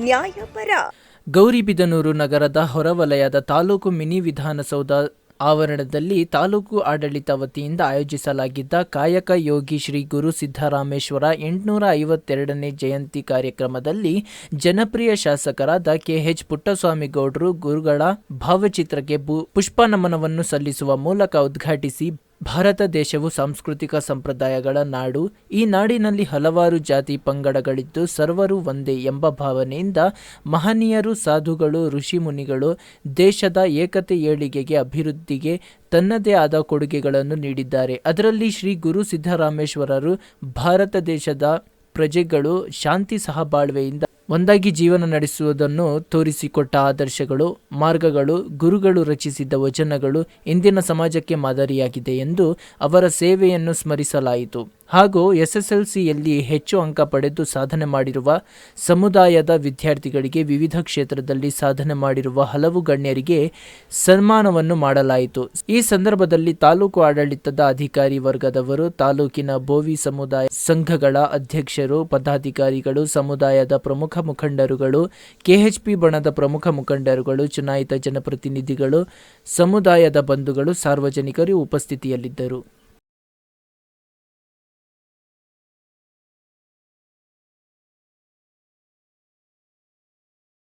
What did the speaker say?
ನ್ಯಾಯಪರ. ಗೌರಿಬಿದನೂರು ನಗರದ ಹೊರವಲಯದ ತಾಲೂಕು ಮಿನಿ ವಿಧಾನಸೌಧ ಆವರಣದಲ್ಲಿ ತಾಲೂಕು ಆಡಳಿತ ವತಿಯಿಂದ ಆಯೋಜಿಸಲಾಗಿದ್ದ ಕಾಯಕ ಯೋಗಿ ಶ್ರೀ ಗುರು ಸಿದ್ದರಾಮೇಶ್ವರ 852ನೇ ಜಯಂತಿ ಕಾರ್ಯಕ್ರಮದಲ್ಲಿ ಜನಪ್ರಿಯ ಶಾಸಕರಾದ KH ಪುಟ್ಟಸ್ವಾಮಿಗೌಡರು ಗುರುಗಳ ಭಾವಚಿತ್ರಕ್ಕೆ ಪುಷ್ಪ ನಮನವನ್ನು ಸಲ್ಲಿಸುವ ಮೂಲಕ ಉದ್ಘಾಟಿಸಿ, ಭಾರತ ದೇಶವು ಸಾಂಸ್ಕೃತಿಕ ಸಂಪ್ರದಾಯಗಳ ನಾಡು. ಈ ನಾಡಿನಲ್ಲಿ ಹಲವಾರು ಜಾತಿ ಪಂಗಡಗಳಿದ್ದು ಸರ್ವರು ಒಂದೇ ಎಂಬ ಭಾವನೆಯಿಂದ ಮಹನೀಯರು, ಸಾಧುಗಳು, ಋಷಿ ಮುನಿಗಳು ದೇಶದ ಏಕತೆ, ಏಳಿಗೆಗೆ, ಅಭಿವೃದ್ಧಿಗೆ ತನ್ನದೇ ಆದ ಕೊಡುಗೆಗಳನ್ನು ನೀಡಿದ್ದಾರೆ. ಅದರಲ್ಲಿ ಶ್ರೀ ಗುರು ಸಿದ್ದರಾಮೇಶ್ವರರು ಭಾರತ ದೇಶದ ಪ್ರಜೆಗಳು ಶಾಂತಿ ಸಹಬಾಳ್ವೆಯಿಂದ ಒಂದಾಗಿ ಜೀವನ ನಡೆಸುವುದನ್ನು ತೋರಿಸಿಕೊಟ್ಟ ಆದರ್ಶಗಳು, ಮಾರ್ಗಗಳು, ಗುರುಗಳು ರಚಿಸಿದ ವಚನಗಳು ಇಂದಿನ ಸಮಾಜಕ್ಕೆ ಮಾದರಿಯಾಗಿದೆ ಎಂದು ಅವರ ಸೇವೆಯನ್ನು ಸ್ಮರಿಸಲಾಯಿತು. ಹಾಗೂ SSLCಯಲ್ಲಿ ಹೆಚ್ಚು ಅಂಕ ಪಡೆದು ಸಾಧನೆ ಮಾಡಿರುವ ಸಮುದಾಯದ ವಿದ್ಯಾರ್ಥಿಗಳಿಗೆ, ವಿವಿಧ ಕ್ಷೇತ್ರದಲ್ಲಿ ಸಾಧನೆ ಮಾಡಿರುವ ಹಲವು ಗಣ್ಯರಿಗೆ ಸನ್ಮಾನವನ್ನು ಮಾಡಲಾಯಿತು. ಈ ಸಂದರ್ಭದಲ್ಲಿ ತಾಲೂಕು ಆಡಳಿತದ ಅಧಿಕಾರಿ ವರ್ಗದವರು, ತಾಲೂಕಿನ ಬೋವಿ ಸಮುದಾಯ ಸಂಘಗಳ ಅಧ್ಯಕ್ಷರು, ಪದಾಧಿಕಾರಿಗಳು, ಸಮುದಾಯದ ಪ್ರಮುಖ ಮುಖಂಡರುಗಳು, KHP ಬಣದ ಪ್ರಮುಖ ಮುಖಂಡರುಗಳು, ಚುನಾಯಿತ ಜನಪ್ರತಿನಿಧಿಗಳು, ಸಮುದಾಯದ ಬಂಧುಗಳು, ಸಾರ್ವಜನಿಕರು ಉಪಸ್ಥಿತಿಯಲ್ಲಿದ್ದರು.